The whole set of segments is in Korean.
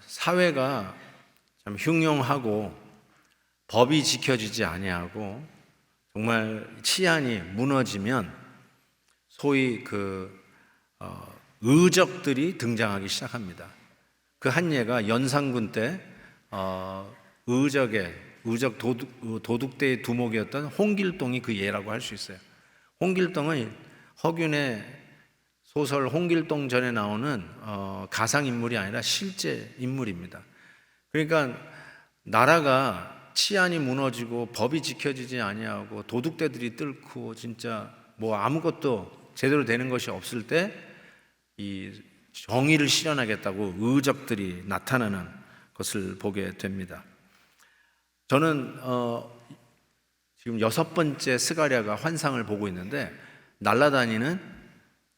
사회가 참 흉흉하고 법이 지켜지지 아니하고 정말 치안이 무너지면 소위 의적들이 등장하기 시작합니다. 그 한 예가 연산군 때 의적 도둑대의 두목이었던 홍길동이 그 예라고 할 수 있어요. 홍길동은 허균의 소설 홍길동 전에 나오는 가상인물이 아니라 실제 인물입니다. 그러니까 나라가 치안이 무너지고 법이 지켜지지 아니하고 도둑대들이 뚫고 진짜 뭐 아무것도 제대로 되는 것이 없을 때 이 정의를 실현하겠다고 의적들이 나타나는 것을 보게 됩니다. 저는 지금 6번째 스가랴가 환상을 보고 있는데 날아다니는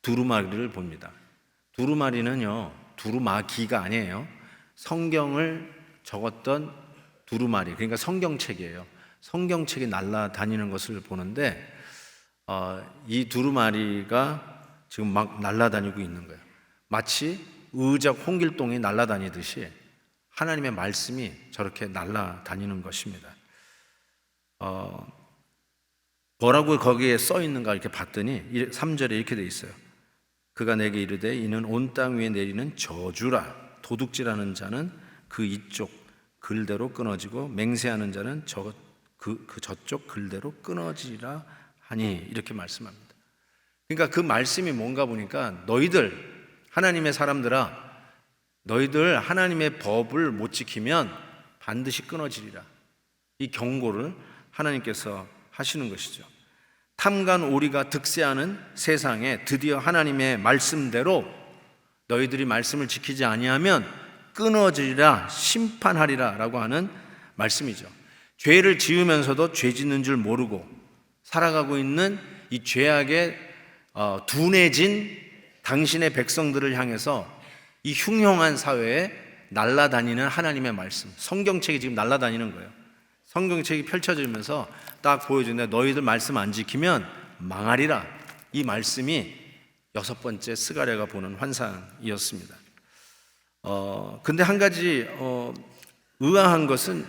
두루마리를 봅니다. 두루마리는요, 두루마기가 아니에요. 성경을 적었던 두루마리, 그러니까 성경책이에요. 성경책이 날아다니는 것을 보는데 이 두루마리가 지금 막 날아다니고 있는 거예요. 마치 의적 홍길동이 날아다니듯이 하나님의 말씀이 저렇게 날아다니는 것입니다. 뭐라고 거기에 써 있는가 이렇게 봤더니 3절에 이렇게 돼 있어요. 그가 내게 이르되 이는 온 땅 위에 내리는 저주라. 도둑질하는 자는 그 이쪽 글대로 끊어지고 맹세하는 자는 저쪽 글대로 끊어지라 하니 이렇게 말씀합니다. 그러니까 그 말씀이 뭔가 보니까 너희들 하나님의 사람들아, 너희들 하나님의 법을 못 지키면 반드시 끊어지리라. 이 경고를 하나님께서 하시는 것이죠. 탐관 오리가 득세하는 세상에 드디어 하나님의 말씀대로 너희들이 말씀을 지키지 아니하면 끊어지리라, 심판하리라 라고 하는 말씀이죠. 죄를 지으면서도 죄 짓는 줄 모르고 살아가고 있는 이 죄악에 둔해진 당신의 백성들을 향해서 이 흉흉한 사회에 날아다니는 하나님의 말씀, 성경책이 지금 날아다니는 거예요. 성경책이 펼쳐지면서 딱 보여주는데 너희들 말씀 안 지키면 망하리라. 이 말씀이 6번째 스가랴가 보는 환상이었습니다. 근데 한 가지 의아한 것은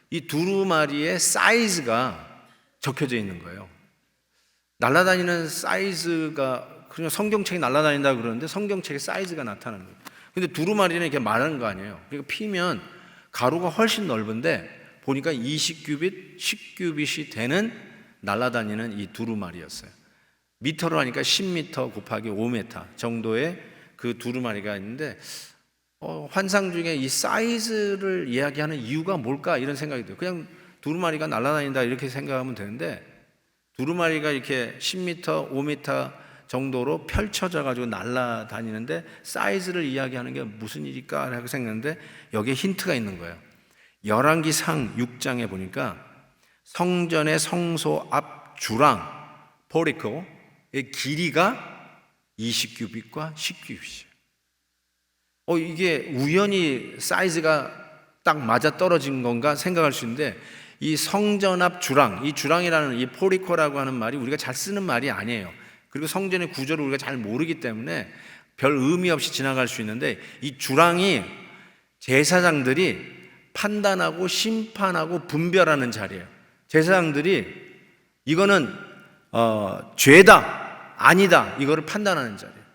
이 두루마리의 사이즈가 적혀져 있는 거예요. 날아다니는 사이즈가 그냥 성경책이 날아다닌다 그러는데 성경책의 사이즈가 나타나는 거예요. 근데 두루마리는 이렇게 말하는 거 아니에요. 그러니까 피면 가로가 훨씬 넓은데 보니까 20규빗, 10규빗이 되는 날아다니는 이 두루마리였어요. 미터로 하니까 10m 곱하기 5m 정도의 그 두루마리가 있는데 환상 중에 이 사이즈를 이야기하는 이유가 뭘까 이런 생각이 들어요. 그냥 두루마리가 날아다닌다 이렇게 생각하면 되는데 두루마리가 이렇게 10m, 5m 정도로 펼쳐져 가지고 날아다니는데 사이즈를 이야기하는 게 무슨 일일까 라고 생각했는데 여기에 힌트가 있는 거예요. 열왕기상 6장에 보니까 성전의 성소 앞 주랑 포리코의 길이가 20규빗과 10규빗이에요. 이게 우연히 사이즈가 딱 맞아 떨어진 건가 생각할 수 있는데 이 성전 앞 주랑, 이 주랑이라는 이 포리코라고 하는 말이 우리가 잘 쓰는 말이 아니에요. 그리고 성전의 구조를 우리가 잘 모르기 때문에 별 의미 없이 지나갈 수 있는데 이 주랑이 제사장들이 판단하고 심판하고 분별하는 자리예요. 제사장들이 이거는 죄다 아니다 이거를 판단하는 자리예요.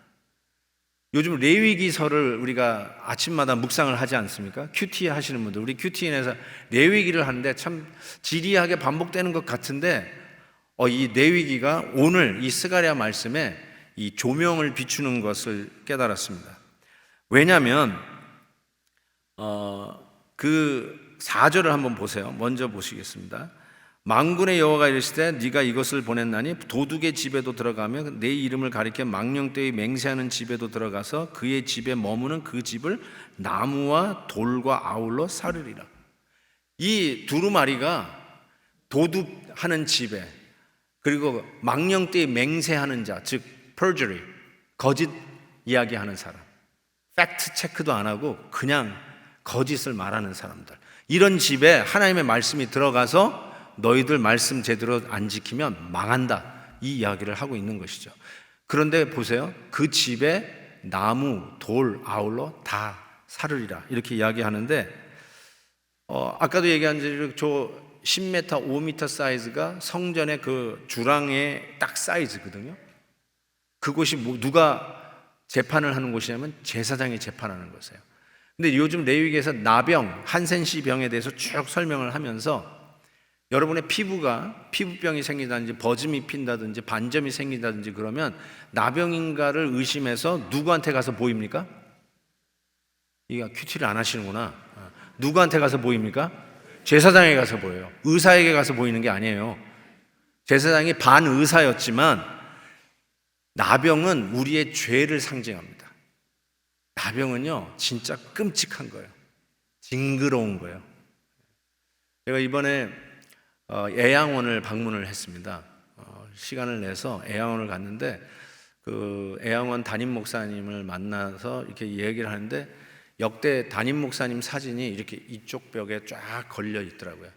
요즘 레위기서를 우리가 아침마다 묵상을 하지 않습니까? 큐티 하시는 분들, 우리 큐티인에서 레위기를 하는데 참 지리하게 반복되는 것 같은데 이 레위기가 오늘 이 스가랴 말씀에 이 조명을 비추는 것을 깨달았습니다. 왜냐하면 그 4절을 한번 보세요. 먼저 보시겠습니다. 만군의 여호와가 이르시되 네가 이것을 보냈나니 도둑의 집에도 들어가며 내 이름을 가리켜 망령되이 맹세하는 집에도 들어가서 그의 집에 머무는 그 집을 나무와 돌과 아울러 사르리라. 이 두루마리가 도둑하는 집에 그리고 망령되이 맹세하는 자, 즉 perjury, 거짓 이야기하는 사람, 팩트 체크도 안 하고 그냥 거짓을 말하는 사람들, 이런 집에 하나님의 말씀이 들어가서 너희들 말씀 제대로 안 지키면 망한다, 이 이야기를 하고 있는 것이죠. 그런데 보세요, 그 집에 나무, 돌, 아울러 다 사르리라 이렇게 이야기하는데 아까도 얘기한 대로 저 10m, 5m 사이즈가 성전의 그 주랑의 딱 사이즈거든요. 그곳이 누가 재판을 하는 곳이냐면 제사장이 재판하는 곳이에요. 근데 요즘 레위기에서 나병, 한센시 병에 대해서 쭉 설명을 하면서 여러분의 피부병이 생긴다든지 버짐이 핀다든지 반점이 생긴다든지 그러면 나병인가를 의심해서 누구한테 가서 보입니까? 이거 큐티를 안 하시는구나. 누구한테 가서 보입니까? 제사장에게 가서 보여요. 의사에게 가서 보이는 게 아니에요. 제사장이 반의사였지만 나병은 우리의 죄를 상징합니다. 나병은요 진짜 끔찍한 거예요. 징그러운 거예요. 제가 이번에 애양원을 방문을 했습니다. 시간을 내서 애양원을 갔는데 그 애양원 담임 목사님을 만나서 이렇게 얘기를 하는데 역대 담임 목사님 사진이 이렇게 이쪽 벽에 쫙 걸려 있더라고요.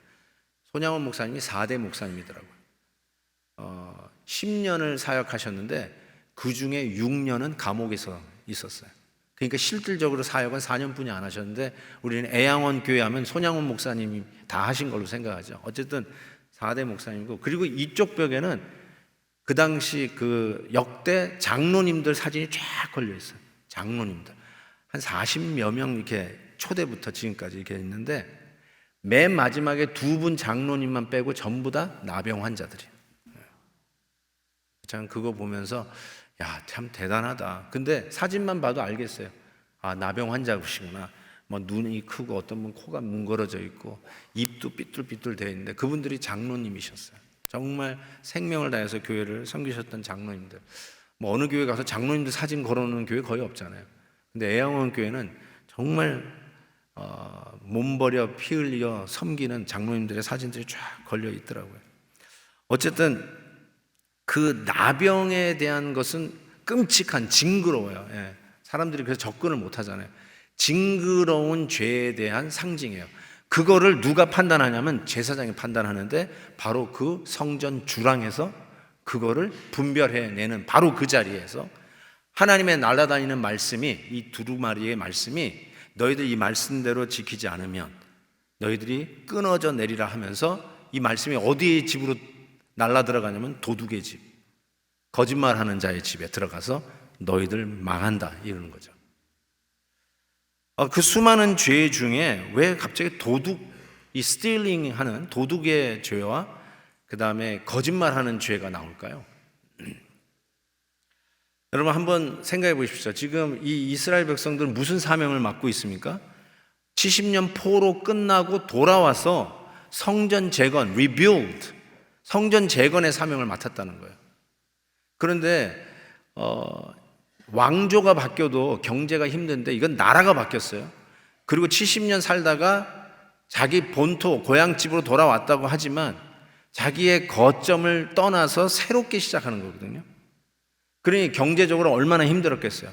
손양원 목사님이 4대 목사님이더라고요. 10년을 사역하셨는데 그 중에 6년은 감옥에서 있었어요. 그러니까 실질적으로 사역은 4년뿐이 안 하셨는데 우리는 애양원 교회 하면 손양원 목사님이 다 하신 걸로 생각하죠. 어쨌든 4대 목사님이고, 그리고 이쪽 벽에는 그 당시 그 역대 장로님들 사진이 쫙 걸려 있어요. 장로님들 한 40여 명 이렇게 초대부터 지금까지 이렇게 있는데 맨 마지막에 2분 장로님만 빼고 전부 다 나병 환자들이에요. 참 그거 보면서 야, 참 대단하다. 근데 사진만 봐도 알겠어요. 아, 나병 환자시구나. 뭐 눈이 크고 어떤 분 코가 뭉그러져 있고 입도 삐뚤삐뚤 되어 있는데 그분들이 장로님이셨어요. 정말 생명을 다해서 교회를 섬기셨던 장로님들. 뭐 어느 교회 가서 장로님들 사진 걸어놓는 교회 거의 없잖아요. 근데 애양원 교회는 정말 몸버려 피 흘려 섬기는 장로님들의 사진들이 쫙 걸려 있더라고요. 어쨌든 그 나병에 대한 것은 끔찍한, 징그러워요. 예. 사람들이 그래서 접근을 못 하잖아요. 징그러운 죄에 대한 상징이에요. 그거를 누가 판단하냐면 제사장이 판단하는데 바로 그 성전 주랑에서 그거를 분별해내는 바로 그 자리에서 하나님의 날아다니는 말씀이, 이 두루마리의 말씀이 너희들 이 말씀대로 지키지 않으면 너희들이 끊어져 내리라 하면서 이 말씀이 어디의 집으로 날라 들어가냐면 도둑의 집, 거짓말하는 자의 집에 들어가서 너희들 망한다 이러는 거죠. 그 수많은 죄 중에 왜 갑자기 이 스틸링 하는 도둑의 죄와 그 다음에 거짓말하는 죄가 나올까요? 여러분 한번 생각해 보십시오. 지금 이 이스라엘 백성들은 무슨 사명을 맡고 있습니까? 70년 포로 끝나고 돌아와서 성전 재건, rebuild, 성전 재건의 사명을 맡았다는 거예요. 그런데 왕조가 바뀌어도 경제가 힘든데 이건 나라가 바뀌었어요. 그리고 70년 살다가 자기 본토 고향집으로 돌아왔다고 하지만 자기의 거점을 떠나서 새롭게 시작하는 거거든요. 그러니 경제적으로 얼마나 힘들었겠어요.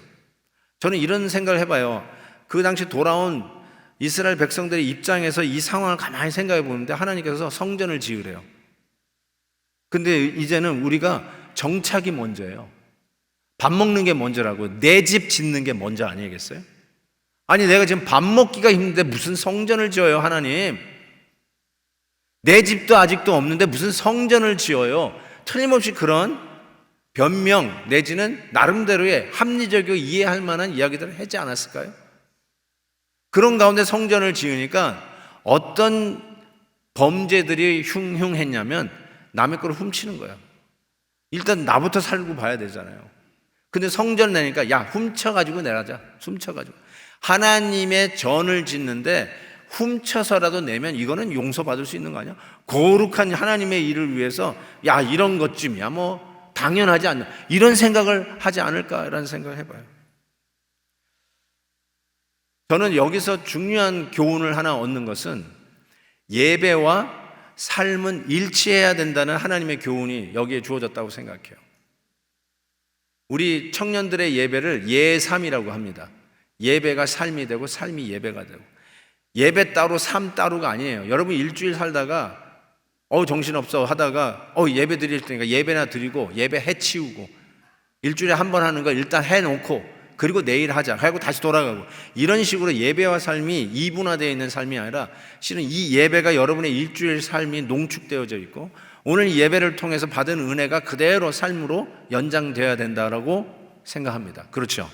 저는 이런 생각을 해봐요. 그 당시 돌아온 이스라엘 백성들의 입장에서 이 상황을 가만히 생각해 보는데 하나님께서 성전을 지으래요. 근데 이제는 우리가 정착이 먼저예요. 밥 먹는 게 먼저라고. 내 집 짓는 게 먼저 아니겠어요? 아니 내가 지금 밥 먹기가 힘든데 무슨 성전을 지어요 하나님? 내 집도 아직도 없는데 무슨 성전을 지어요? 틀림없이 그런 변명 내지는 나름대로의 합리적이고 이해할 만한 이야기들을 하지 않았을까요? 그런 가운데 성전을 지으니까 어떤 범죄들이 흉흉했냐면 남의 걸 훔치는 거야. 일단 나부터 살고 봐야 되잖아요. 근데 성전 내니까 야 훔쳐가지고 내라자. 훔쳐가지고 하나님의 전을 짓는데 훔쳐서라도 내면 이거는 용서받을 수 있는 거 아니야? 거룩한 하나님의 일을 위해서 야 이런 것쯤이야 뭐 당연하지 않나 이런 생각을 하지 않을까라는 생각을 해봐요. 저는 여기서 중요한 교훈을 하나 얻는 것은 예배와 삶은 일치해야 된다는 하나님의 교훈이 여기에 주어졌다고 생각해요. 우리 청년들의 예배를 예삼이라고 합니다. 예배가 삶이 되고 삶이 예배가 되고 예배 따로 삶 따로가 아니에요. 여러분 일주일 살다가 정신없어 하다가 예배 드릴 테니까 예배나 드리고 예배 해치우고 일주일에 한 번 하는 거 일단 해놓고 그리고 내일 하자 하고 다시 돌아가고, 이런 식으로 예배와 삶이 이분화되어 있는 삶이 아니라 실은 이 예배가 여러분의 일주일 삶이 농축되어져 있고 오늘 예배를 통해서 받은 은혜가 그대로 삶으로 연장되어야 된다라고 생각합니다. 그렇죠?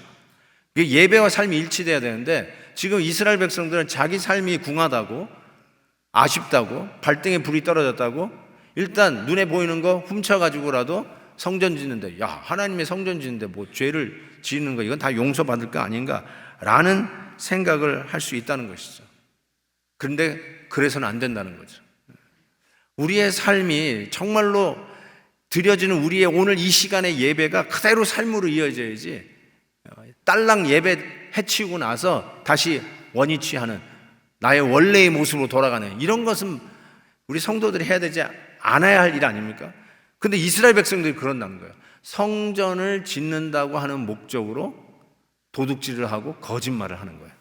예배와 삶이 일치돼야 되는데 지금 이스라엘 백성들은 자기 삶이 궁하다고, 아쉽다고, 발등에 불이 떨어졌다고 일단 눈에 보이는 거 훔쳐가지고라도 성전 짓는데, 야, 하나님의 성전 짓는데 뭐 죄를 지는 거 이건 다 용서받을 거 아닌가 라는 생각을 할 수 있다는 것이죠. 그런데 그래서는 안 된다는 거죠. 우리의 삶이 정말로 드려지는 우리의 오늘 이 시간의 예배가 그대로 삶으로 이어져야지, 딸랑 예배 해치우고 나서 다시 원위치하는 나의 원래의 모습으로 돌아가는 이런 것은 우리 성도들이 해야 되지 않아야 할 일 아닙니까? 근데 이스라엘 백성들이 그런다는 거예요. 성전을 짓는다고 하는 목적으로 도둑질을 하고 거짓말을 하는 거예요.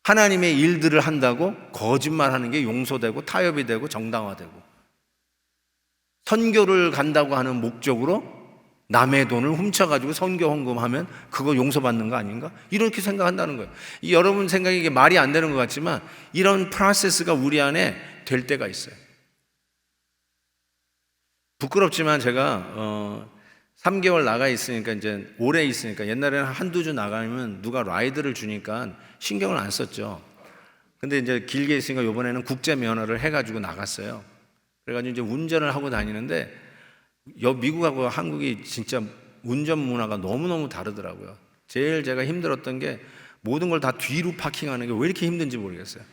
하나님의 일들을 한다고 거짓말하는 게 용서되고 타협이 되고 정당화되고, 선교를 간다고 하는 목적으로 남의 돈을 훔쳐가지고 선교 헌금하면 그거 용서받는 거 아닌가? 이렇게 생각한다는 거예요. 여러분 생각이 이게 말이 안 되는 것 같지만 이런 프로세스가 우리 안에 될 때가 있어요. 부끄럽지만 제가 3개월 나가 있으니까, 이제 오래 있으니까, 옛날에는 한두 주 나가면 누가 라이드를 주니까 신경을 안 썼죠. 근데 이제 길게 있으니까 이번에는 국제 면허를 해가지고 나갔어요. 그래가지고 이제 운전을 하고 다니는데 미국하고 한국이 진짜 운전 문화가 너무너무 다르더라고요. 제일 제가 힘들었던 게 모든 걸 다 뒤로 파킹하는 게 왜 이렇게 힘든지 모르겠어요.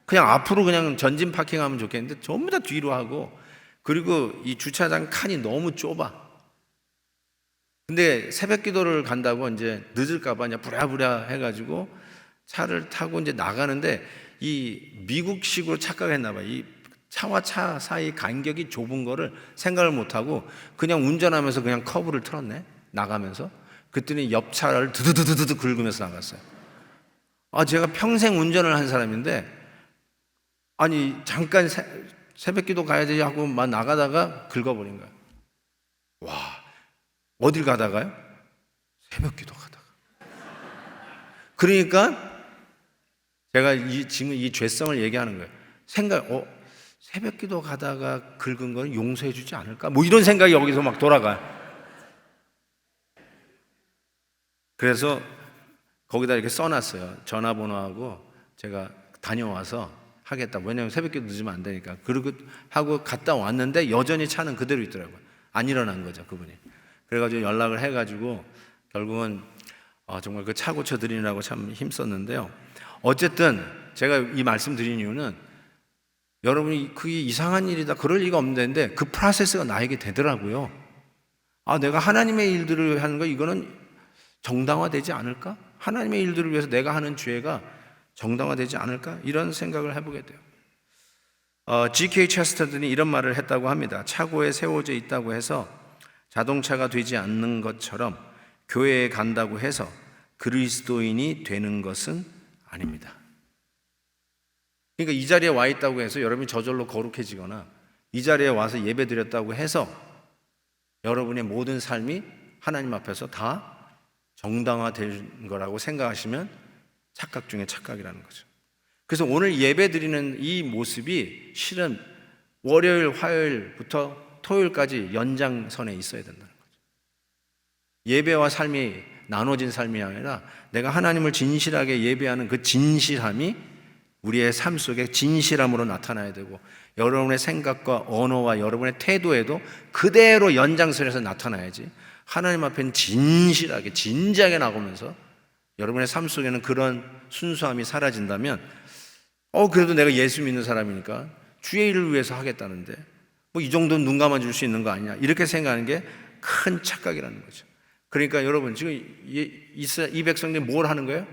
그냥 앞으로 그냥 전진 파킹하면 좋겠는데 전부 다 뒤로 하고, 그리고 이 주차장 칸이 너무 좁아. 근데 새벽 기도를 간다고 이제 늦을까봐 그냥 부랴부랴 해가지고 차를 타고 이제 나가는데 이 미국식으로 착각했나봐. 이 차와 차 사이 간격이 좁은 거를 생각을 못하고 그냥 운전하면서 그냥 커브를 틀었네, 나가면서. 그랬더니 옆 차를 드드드드드 긁으면서 나갔어요. 제가 평생 운전을 한 사람인데, 아니 잠깐 새벽 기도 가야지 하고 막 나가다가 긁어버린 거예요. 와, 어딜 가다가요? 새벽 기도 가다가. 그러니까 제가 지금 이 죄성을 얘기하는 거예요. 새벽 기도 가다가 긁은 건 용서해 주지 않을까? 뭐 이런 생각이 여기서 막 돌아가요. 그래서 거기다 이렇게 써놨어요. 전화번호하고 제가 다녀와서 하겠다. 왜냐하면 새벽 기도 늦으면 안 되니까. 그리고 하고 갔다 왔는데 여전히 차는 그대로 있더라고요. 안 일어난 거죠, 그분이. 그래가지고 연락을 해가지고 결국은 정말 그 차 고쳐드리느라고 참 힘썼는데요. 어쨌든 제가 이 말씀 드린 이유는 여러분이 그게 이상한 일이다, 그럴 리가 없는데 그 프로세스가 나에게 되더라고요. 내가 하나님의 일들을 하는 거, 이거는 정당화되지 않을까? 하나님의 일들을 위해서 내가 하는 죄가 정당화되지 않을까? 이런 생각을 해보게 돼요. G.K. 체스터든이 이런 말을 했다고 합니다. 차고에 세워져 있다고 해서 자동차가 되지 않는 것처럼 교회에 간다고 해서 그리스도인이 되는 것은 아닙니다. 그러니까 이 자리에 와 있다고 해서 여러분이 저절로 거룩해지거나, 이 자리에 와서 예배 드렸다고 해서 여러분의 모든 삶이 하나님 앞에서 다 정당화된 거라고 생각하시면 착각 중에 착각이라는 거죠. 그래서 오늘 예배 드리는 이 모습이 실은 월요일, 화요일부터 토요일까지 연장선에 있어야 된다는 거죠. 예배와 삶이 나눠진 삶이 아니라 내가 하나님을 진실하게 예배하는 그 진실함이 우리의 삶 속에 진실함으로 나타나야 되고, 여러분의 생각과 언어와 여러분의 태도에도 그대로 연장선에서 나타나야지, 하나님 앞에는 진실하게 진지하게 나오면서 여러분의 삶 속에는 그런 순수함이 사라진다면, 그래도 내가 예수 믿는 사람이니까 주의 일을 위해서 하겠다는데 뭐 이 정도는 눈 감아줄 수 있는 거 아니냐, 이렇게 생각하는 게 큰 착각이라는 거죠. 그러니까 여러분 지금 이 백성들이 뭘 하는 거예요?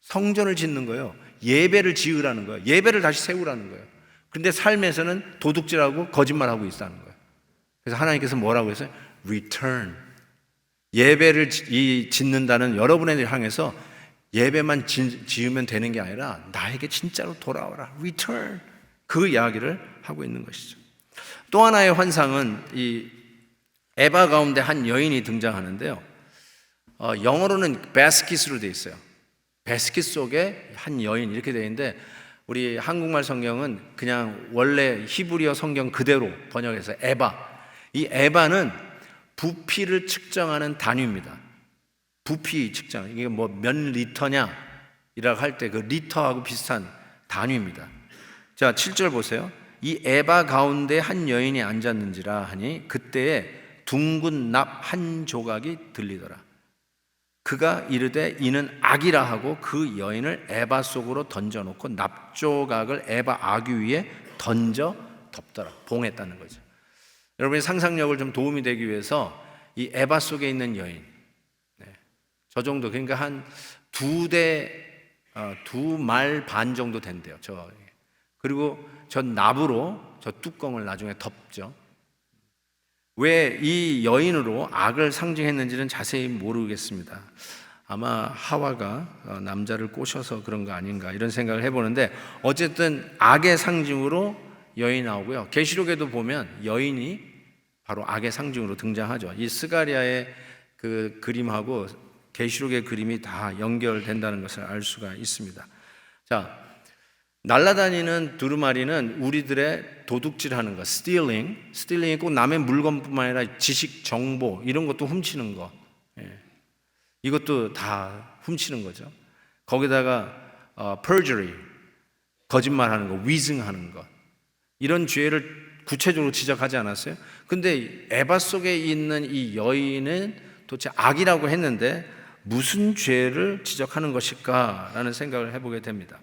성전을 짓는 거예요. 예배를 지으라는 거예요. 예배를 다시 세우라는 거예요. 그런데 삶에서는 도둑질하고 거짓말하고 있다는 거예요. 그래서 하나님께서 뭐라고 했어요? Return. 예배를 짓는다는 여러분을 향해서 예배만 지으면 되는 게 아니라 나에게 진짜로 돌아와라. Return. 그 이야기를 하고 있는 것이죠. 또 하나의 환상은 이 에바 가운데 한 여인이 등장하는데요. 영어로는 basket으로 되어 있어요. 바스켓 속에 한 여인 이렇게 되어 있는데 우리 한국말 성경은 그냥 원래 히브리어 성경 그대로 번역해서 에바. 이 에바는 부피를 측정하는 단위입니다. 부피 측정. 이게 뭐 몇 리터냐 이라고 할 때 그 리터하고 비슷한 단위입니다. 자, 7절 보세요. 이 에바 가운데 한 여인이 앉았는지라 하니 그때에 둥근 납 한 조각이 들리더라. 그가 이르되 이는 악이라 하고 그 여인을 에바 속으로 던져놓고 납조각을 에바 아귀 위에 던져 덮더라. 봉했다는 거죠. 여러분의 상상력을 좀 도움이 되기 위해서 이 에바 속에 있는 여인, 저 정도, 그러니까 한 두 말 반 정도 된대요. 그리고 저 납으로 저 뚜껑을 나중에 덮죠. 왜 이 여인으로 악을 상징했는지는 자세히 모르겠습니다. 아마 하와가 남자를 꼬셔서 그런 거 아닌가 이런 생각을 해보는데 어쨌든 악의 상징으로 여인이 나오고요. 계시록에도 보면 여인이 바로 악의 상징으로 등장하죠. 이 스가랴의 그 그림하고 계시록의 그림이 다 연결된다는 것을 알 수가 있습니다. 자, 날아다니는 두루마리는 우리들의 도둑질하는 것, 스틸링이 꼭 남의 물건뿐만 아니라 지식, 정보 이런 것도 훔치는 거, 이것도 다 훔치는 거죠. 거기다가 perjury, 거짓말하는 거, 위증하는 것, 이런 죄를 구체적으로 지적하지 않았어요? 근데 에바 속에 있는 이 여인은 도대체 악이라고 했는데 무슨 죄를 지적하는 것일까라는 생각을 해보게 됩니다.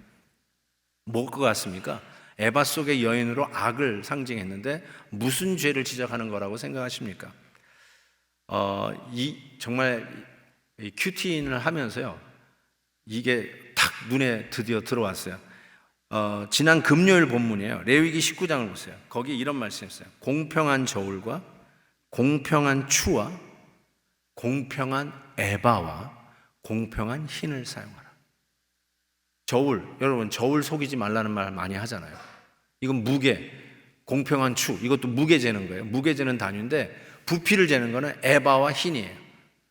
뭘 것 같습니까? 에바 속의 여인으로 악을 상징했는데 무슨 죄를 지적하는 거라고 생각하십니까? 정말 큐티인을 하면서요, 이게 탁 눈에 드디어 들어왔어요. 지난 금요일 본문이에요. 레위기 19장을 보세요. 거기 이런 말씀이었어요. 공평한 저울과 공평한 추와 공평한 에바와 공평한 흰을 사용하라. 저울, 여러분 저울 속이지 말라는 말 많이 하잖아요. 이건 무게, 공평한 추, 이것도 무게 재는 거예요. 무게 재는 단위인데 부피를 재는 거는 에바와 흰이에요.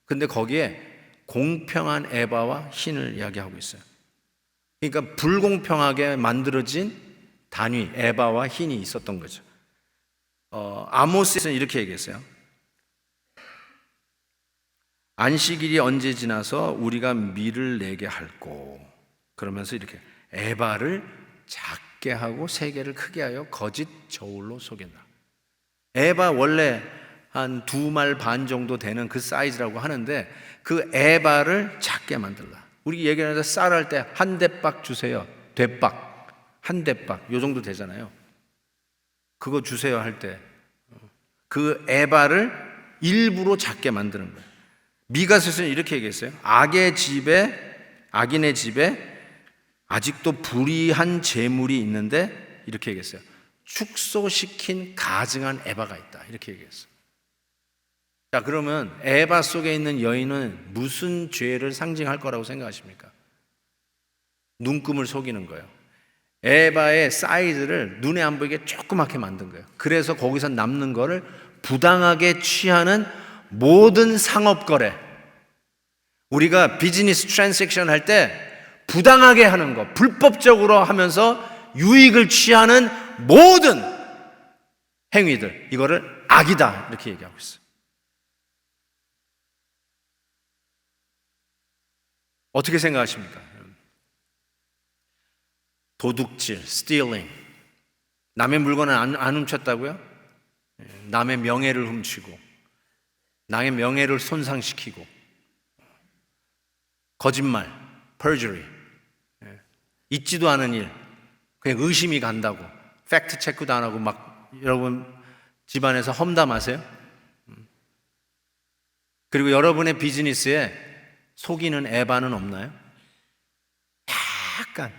근데 거기에 공평한 에바와 흰을 이야기하고 있어요. 그러니까 불공평하게 만들어진 단위 에바와 흰이 있었던 거죠. 아모스에서는 이렇게 얘기했어요. 안식일이 언제 지나서 우리가 밀을 내게 할꼬. 그러면서 이렇게 에바를 작게 하고 세계를 크게 하여 거짓 저울로 속인다. 에바 원래 한 2말 반 정도 되는 그 사이즈라고 하는데 그 에바를 작게 만들라. 우리 얘기하면서 쌀 할 때 한 대박 주세요. 대박. 한 대박. 요 정도 되잖아요. 그거 주세요 할 때 그 에바를 일부러 작게 만드는 거예요. 미가서에서는 이렇게 얘기했어요. 악인의 집에 아직도 불의한 재물이 있는데 이렇게 얘기했어요. 축소시킨 가증한 에바가 있다. 이렇게 얘기했어요. 자, 그러면 에바 속에 있는 여인은 무슨 죄를 상징할 거라고 생각하십니까? 눈금을 속이는 거예요. 에바의 사이즈를 눈에 안 보이게 조그맣게 만든 거예요. 그래서 거기서 남는 거를 부당하게 취하는 모든 상업 거래, 우리가 비즈니스 트랜잭션 할 때 부당하게 하는 거, 불법적으로 하면서 유익을 취하는 모든 행위들, 이거를 악이다 이렇게 얘기하고 있어요. 어떻게 생각하십니까? 도둑질, stealing, 남의 물건을 안 훔쳤다고요? 남의 명예를 훔치고 남의 명예를 손상시키고 거짓말, perjury, 있지도 않은 일, 그냥 의심이 간다고 팩트 체크도 안 하고 막 여러분 집안에서 험담하세요? 그리고 여러분의 비즈니스에 속이는 에바는 없나요? 약간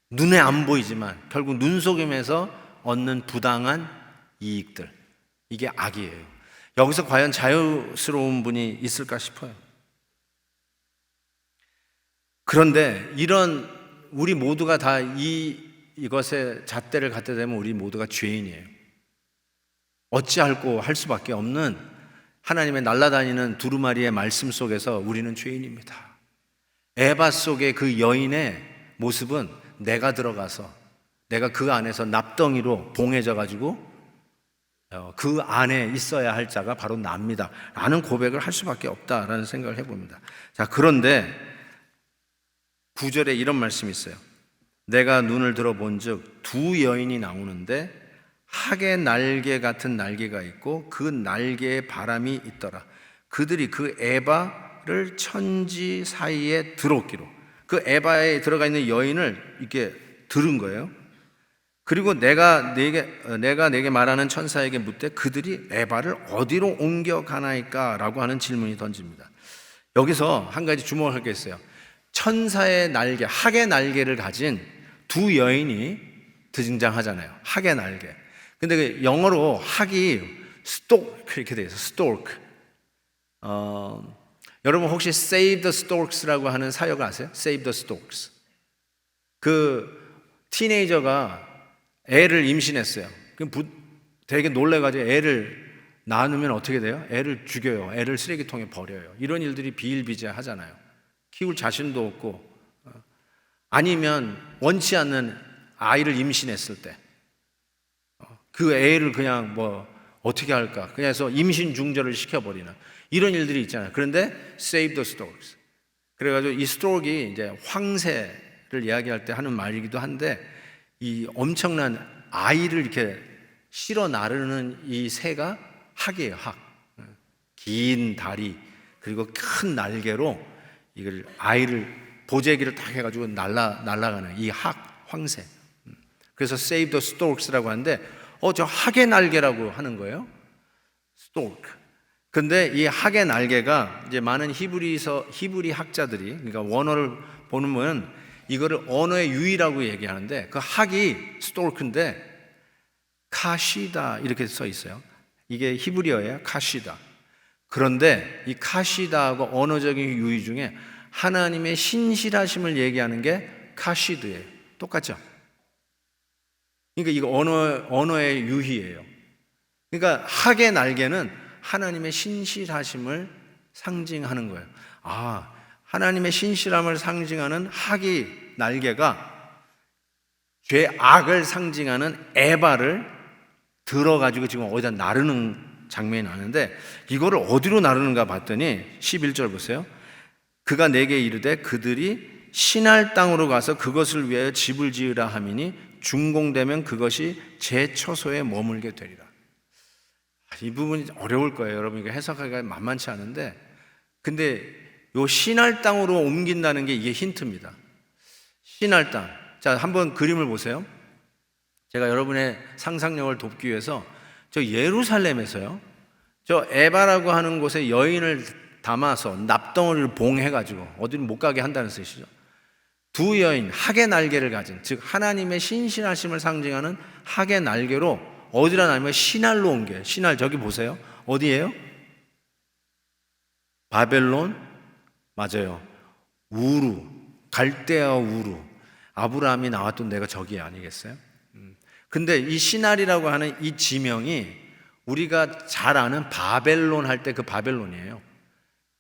눈에 안 보이지만 결국 눈속임에서 얻는 부당한 이익들, 이게 악이에요. 여기서 과연 자유스러운 분이 있을까 싶어요. 그런데 이런 우리 모두가 다 이것에 잣대를 갖다 대면 우리 모두가 죄인이에요. 어찌할꼬 할 수밖에 없는 하나님의 날아다니는 두루마리의 말씀 속에서 우리는 죄인입니다. 에바 속의 그 여인의 모습은 내가 들어가서 내가 그 안에서 납덩이로 봉해져 가지고 그 안에 있어야 할 자가 바로 납니다 라는 고백을 할 수밖에 없다라는 생각을 해봅니다. 자, 그런데 9절에 이런 말씀이 있어요. 내가 눈을 들어본 즉 두 여인이 나오는데 학의 날개 같은 날개가 있고 그 날개에 바람이 있더라. 그들이 그 에바를 천지 사이에 들었기로, 그 에바에 들어가 있는 여인을 이렇게 들은 거예요. 그리고 내가 내게 말하는 천사에게 묻되 그들이 에바를 어디로 옮겨가나이까? 라고 하는 질문이 던집니다. 여기서 한 가지 주목할 게 있어요. 천사의 날개, 학의 날개를 가진 두 여인이 등장하잖아요. 학의 날개. 근데 영어로 학이 스토크 이렇게 되어 있어요. 스토크. 여러분 혹시 Save the Storks라고 하는 사역을 아세요? Save the Storks. 그 티네이저가 애를 임신했어요. 그럼 되게 놀래가지고 애를 낳으면 어떻게 돼요? 애를 죽여요. 애를 쓰레기통에 버려요. 이런 일들이 비일비재하잖아요. 키울 자신도 없고, 아니면 원치 않는 아이를 임신했을 때 그 애를 그냥 어떻게 할까? 그냥 해서 임신 중절을 시켜버리는 이런 일들이 있잖아요. 그런데 Save the Storks. 그래가지고 이 스토크이 이제 황새를 이야기할 때 하는 말이기도 한데, 이 엄청난 아이를 이렇게 실어 나르는 이 새가 학이에요. 학. 긴 다리 그리고 큰 날개로 이걸 아이를 보재기를 딱 해가지고 날아가는 이 황새. 그래서 Save the Storks라고 하는데 저 학의 날개라고 하는 거예요. Stork. 근데 이 학의 날개가 이제 많은 히브리 학자들이, 그러니까 원어를 보면 이거를 언어의 유의라고 얘기하는데, 그 학이 스토크인데 카시다 이렇게 써 있어요. 이게 히브리어예요. 카시다. 그런데 이 카시다하고 언어적인 유의 중에 하나님의 신실하심을 얘기하는 게 카시드예요. 똑같죠? 그러니까 이거 언어의 유희예요. 그러니까 학의 날개는 하나님의 신실하심을 상징하는 거예요. 하나님의 신실함을 상징하는 학의 날개가 죄악을 상징하는 에바를 들어가지고 지금 어디다 나르는 장면이 나는데, 이거를 어디로 나르는가 봤더니 11절 보세요. 그가 내게 이르되 그들이 신할 땅으로 가서 그것을 위하여 집을 지으라 하미니 준공되면 그것이 제 처소에 머물게 되리라. 이 부분이 어려울 거예요. 여러분, 이거 해석하기가 만만치 않은데, 근데 요 신할 땅으로 옮긴다는 게 이게 힌트입니다. 신할 땅. 자, 한번 그림을 보세요. 제가 여러분의 상상력을 돕기 위해서 저 예루살렘에서요, 저 에바라고 하는 곳에 여인을 담아서 납덩어리를 봉해가지고 어디를 못 가게 한다는 뜻이죠. 두 여인, 학의 날개를 가진, 즉 하나님의 신실하심을 상징하는 학의 날개로 어디라 나면 신할로 옮겨요. 신할, 저기 보세요. 어디예요? 바벨론? 맞아요. 우루, 갈대아 우루. 아브라함이 나왔던 데가 저기 아니겠어요? 근데 이 신할이라고 하는 이 지명이 우리가 잘 아는 바벨론 할 때 그 바벨론이에요.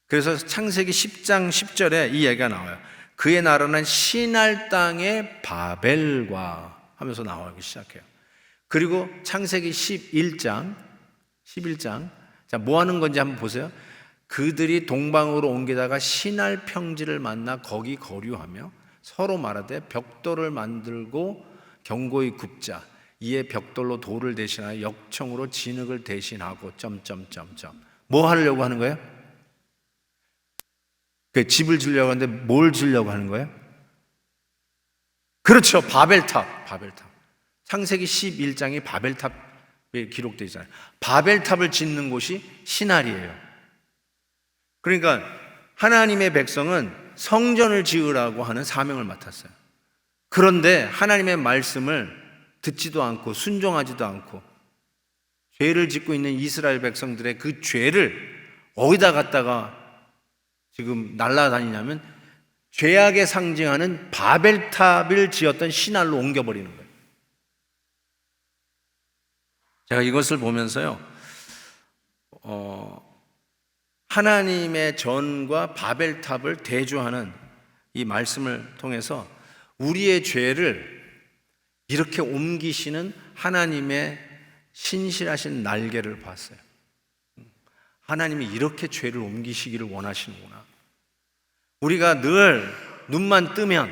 그래서 창세기 10장 10절에 이 얘기가 나와요. 그의 나라는 신할 땅의 바벨과 하면서 나오기 시작해요. 그리고 창세기 11장 자, 뭐 하는 건지 한번 보세요. 그들이 동방으로 옮기다가 신할 평지를 만나 거기 거류하며 서로 말하되 벽돌을 만들고 견고히 굽자. 이에 벽돌로 돌을 대신하여 역청으로 진흙을 대신하고 뭐 하려고 하는 거예요? 그 집을 지으려고 하는데 뭘 지으려고 하는 거예요? 그렇죠. 바벨탑. 창세기 11장이 바벨탑에 기록되어 있잖아요. 바벨탑을 짓는 곳이 신할이에요. 그러니까 하나님의 백성은 성전을 지으라고 하는 사명을 맡았어요. 그런데 하나님의 말씀을 듣지도 않고 순종하지도 않고 죄를 짓고 있는 이스라엘 백성들의 그 죄를 어디다 갖다가 지금 날아다니냐면 죄악에 상징하는 바벨탑을 지었던 신할로 옮겨버리는 거예요. 제가 이것을 보면서요, 하나님의 전과 바벨탑을 대조하는 이 말씀을 통해서 우리의 죄를 이렇게 옮기시는 하나님의 신실하신 날개를 봤어요. 하나님이 이렇게 죄를 옮기시기를 원하시는구나. 우리가 늘 눈만 뜨면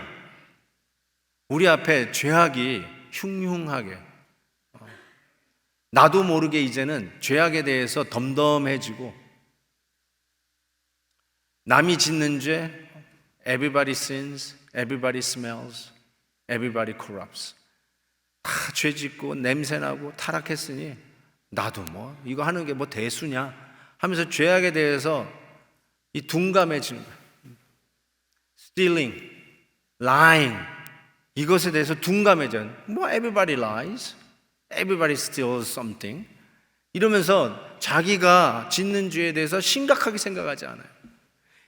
우리 앞에 죄악이 흉흉하게, 나도 모르게 이제는 죄악에 대해서 덤덤해지고, 남이 짓는 죄, everybody sins, everybody smells, everybody corrupts. 다 죄 짓고 냄새나고 타락했으니 나도 뭐 이거 하는 게 뭐 대수냐 하면서 죄악에 대해서 이 둔감해지는 거예요. Stealing, lying, 이것에 대해서 둔감해져요. 뭐 everybody lies, everybody steals something 이러면서 자기가 짓는 죄에 대해서 심각하게 생각하지 않아요.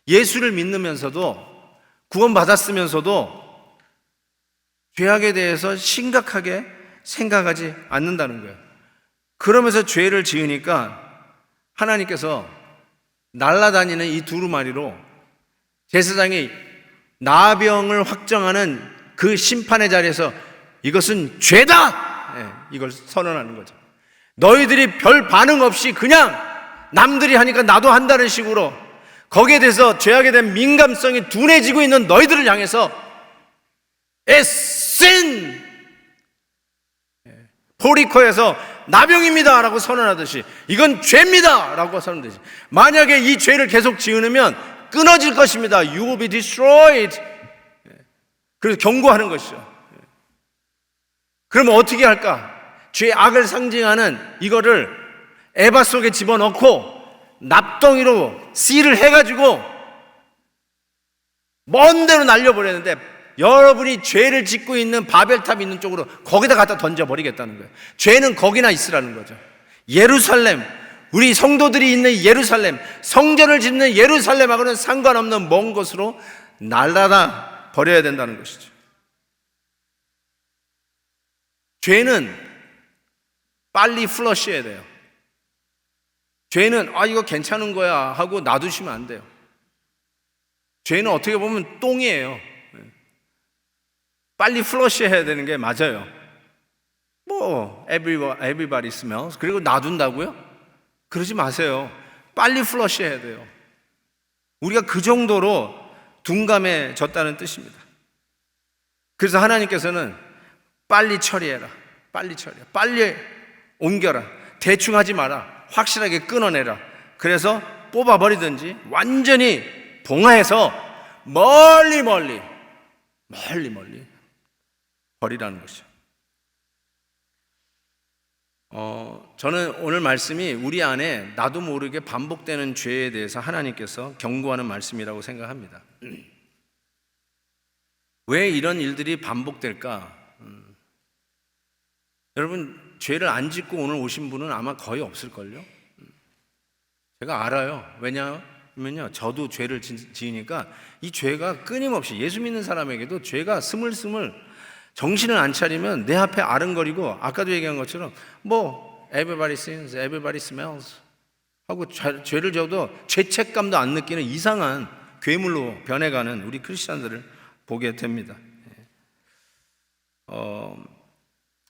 예수를 믿으면서도 구원받았으면서도 죄악에 대해서 심각하게 생각하지 않는다는 거예요. 그러면서 죄를 지으니까 하나님께서 날아다니는 이 두루마리로 제사장이 나병을 확정하는 그 심판의 자리에서 이것은 죄다! 이걸 선언하는 거죠. 너희들이 별 반응 없이 그냥 남들이 하니까 나도 한다는 식으로 거기에 대해서 죄악에 대한 민감성이 둔해지고 있는 너희들을 향해서 It's sin! 포리코에서 나병입니다 라고 선언하듯이 이건 죄입니다 라고 선언되지. 만약에 이 죄를 계속 지으면 끊어질 것입니다. You will be destroyed. 그래서 경고하는 것이죠. 그러면 어떻게 할까? 죄악을 상징하는 이거를 에바 속에 집어넣고 납덩이로 씨를 해가지고 먼 데로 날려버렸는데 여러분이 죄를 짓고 있는 바벨탑 있는 쪽으로 거기다 갖다 던져버리겠다는 거예요. 죄는 거기나 있으라는 거죠. 예루살렘, 우리 성도들이 있는 예루살렘, 성전을 짓는 예루살렘하고는 상관없는 먼 곳으로 날아다 버려야 된다는 것이죠. 죄는 빨리 플러시해야 돼요. 죄는 이거 괜찮은 거야 하고 놔두시면 안 돼요. 죄는 어떻게 보면 똥이에요. 빨리 플러시해야 되는 게 맞아요. 뭐 everybody smells 그리고 놔둔다고요? 그러지 마세요. 빨리 플러시해야 돼요. 우리가 그 정도로 둔감해졌다는 뜻입니다. 그래서 하나님께서는 빨리 처리해라. 빨리 처리해. 빨리 옮겨라. 대충 하지 마라. 확실하게 끊어내라. 그래서 뽑아버리든지 완전히 봉하해서 멀리 버리라는 것이죠. 저는 오늘 말씀이 우리 안에 나도 모르게 반복되는 죄에 대해서 하나님께서 경고하는 말씀이라고 생각합니다. 왜 이런 일들이 반복될까? 여러분, 죄를 안 짓고 오늘 오신 분은 아마 거의 없을걸요? 제가 알아요. 왜냐하면요, 저도 죄를 지으니까 이 죄가 끊임없이, 예수 믿는 사람에게도 죄가 스물스물 정신을 안 차리면 내 앞에 아른거리고, 아까도 얘기한 것처럼 뭐 everybody sins, everybody smells 하고 죄를 져도 죄책감도 안 느끼는 이상한 괴물로 변해가는 우리 크리스찬들을 보게 됩니다.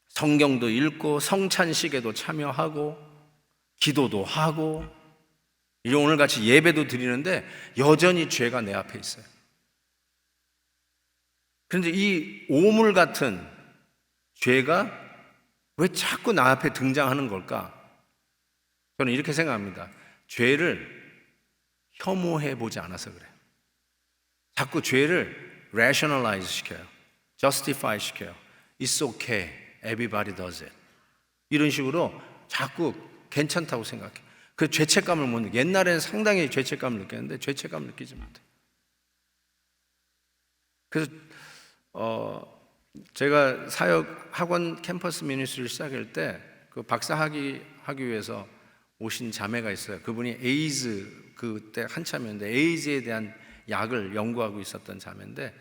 성경도 읽고 성찬식에도 참여하고 기도도 하고 오늘같이 예배도 드리는데 여전히 죄가 내 앞에 있어요. 그런데 이 오물 같은 죄가 왜 자꾸 나 앞에 등장하는 걸까? 저는 이렇게 생각합니다. 죄를 혐오해 보지 않아서 그래요. 자꾸 죄를 rationalize 시켜요. justify 시켜요. It's okay. Everybody does it. 이런 식으로 자꾸 괜찮다고 생각해. 그 죄책감을 못 느껴. 옛날에는 상당히 죄책감을 느꼈는데 죄책감을 느끼지 못해. 그래서 제가 사역 학원 캠퍼스 미니스트리를 시작할 때 그 박사 하기 위해서 오신 자매가 있어요. 그분이 에이즈 그때 한참이었는데 에이즈에 대한 약을 연구하고 있었던 자매인데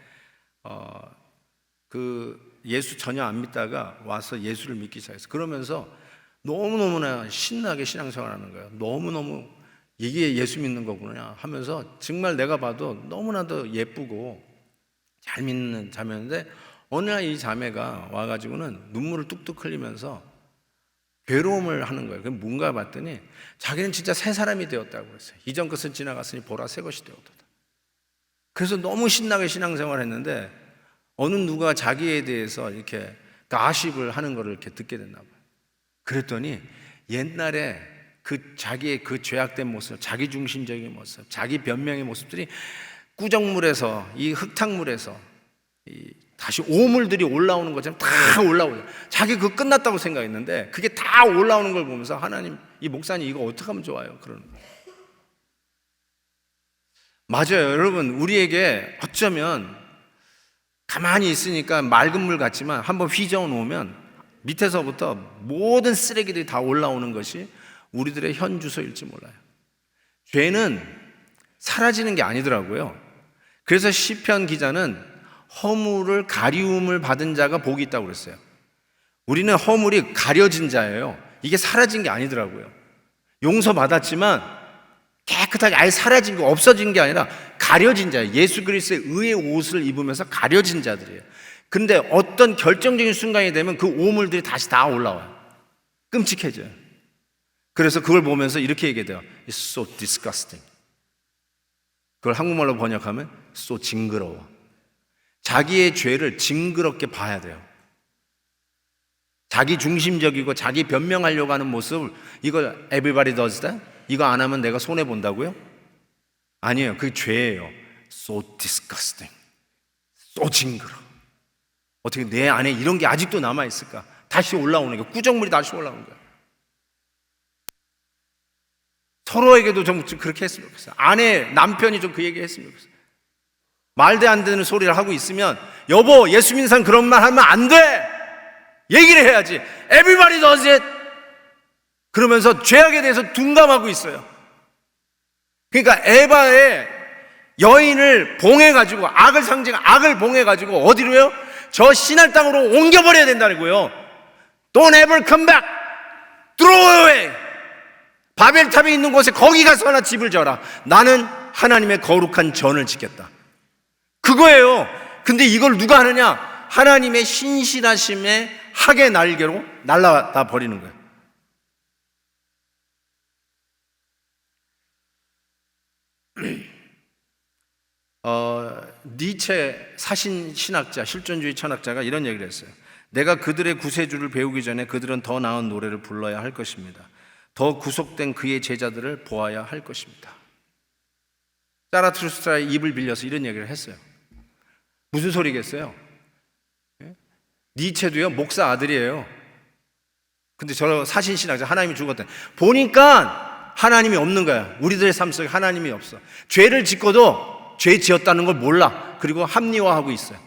그 예수 전혀 안 믿다가 와서 예수를 믿기 시작했어요. 그러면서 너무너무나 신나게 신앙생활하는 거예요. 너무너무 이게 예수 믿는 거구나 하면서 정말 내가 봐도 너무나도 예쁘고 잘 믿는 자매인데 어느 날 이 자매가 와가지고는 눈물을 뚝뚝 흘리면서 괴로움을 하는 거예요. 그럼 뭔가 봤더니 자기는 진짜 새 사람이 되었다고 그랬어요. 이전 것은 지나갔으니 보라 새 것이 되었다. 그래서 너무 신나게 신앙생활을 했는데 어느 누가 자기에 대해서 이렇게 가십을 하는 거를 이렇게 듣게 됐나 봐요. 그랬더니 옛날에 그 자기의 그 죄악된 모습, 자기 중심적인 모습, 자기 변명의 모습들이 꾸정물에서 이 흙탕물에서 다시 오물들이 올라오는 것처럼 다 올라오죠. 자기 그거 끝났다고 생각했는데 그게 다 올라오는 걸 보면서 하나님, 이 목사님 이거 어떻게 하면 좋아요? 그러는 거예요. 맞아요. 여러분, 우리에게 어쩌면 가만히 있으니까 맑은 물 같지만 한번 휘저어 놓으면 밑에서부터 모든 쓰레기들이 다 올라오는 것이 우리들의 현 주소일지 몰라요. 죄는 사라지는 게 아니더라고요. 그래서 시편 기자는 허물을 가리움을 받은 자가 복이 있다고 그랬어요. 우리는 허물이 가려진 자예요. 이게 사라진 게 아니더라고요. 용서받았지만 깨끗하게 아예 사라진 거 없어진 게 아니라 가려진 자예요. 예수 그리스도의 의의 옷을 입으면서 가려진 자들이에요. 근데 어떤 결정적인 순간이 되면 그 오물들이 다시 다 올라와요. 끔찍해져요. 그래서 그걸 보면서 이렇게 얘기해요. It's so disgusting. 그걸 한국말로 번역하면 so 징그러워. 자기의 죄를 징그럽게 봐야 돼요. 자기 중심적이고 자기 변명하려고 하는 모습을, 이거 everybody does that? 이거 안 하면 내가 손해본다고요? 아니에요. 그게 죄예요. So disgusting. so 징그러워. 어떻게 내 안에 이런 게 아직도 남아있을까? 다시 올라오는 게, 꾸정물이 다시 올라오는 거야. 서로에게도 좀 그렇게 했으면 좋겠어요. 아내, 남편이 좀 그 얘기 했으면 좋겠어요. 말도 안 되는 소리를 하고 있으면, 여보, 예수 믿는 사람 그런 말 하면 안 돼! 얘기를 해야지. Everybody does it! 그러면서 죄악에 대해서 둔감하고 있어요. 그러니까 에바의 여인을 봉해가지고, 악을 악을 봉해가지고, 어디로요? 저 신할 땅으로 옮겨버려야 된다는 거예요. Don't ever come back! Throw away! 바벨탑에 있는 곳에 거기 가서 하나 집을 져라. 나는 하나님의 거룩한 전을 짓겠다. 그거예요. 근데 이걸 누가 하느냐? 하나님의 신실하심의 학의 날개로 날아다 버리는 거예요. 니체 사신 신학자, 실존주의 철학자가 이런 얘기를 했어요. 내가 그들의 구세주를 배우기 전에 그들은 더 나은 노래를 불러야 할 것입니다. 더 구속된 그의 제자들을 보아야 할 것입니다. 자라투스트라의 입을 빌려서 이런 얘기를 했어요. 무슨 소리겠어요? 니체도요, 목사 아들이에요. 근데 저 사신신학자, 하나님이 죽었다. 보니까 하나님이 없는 거야. 우리들의 삶 속에 하나님이 없어. 죄를 짓고도 죄 지었다는 걸 몰라. 그리고 합리화하고 있어요.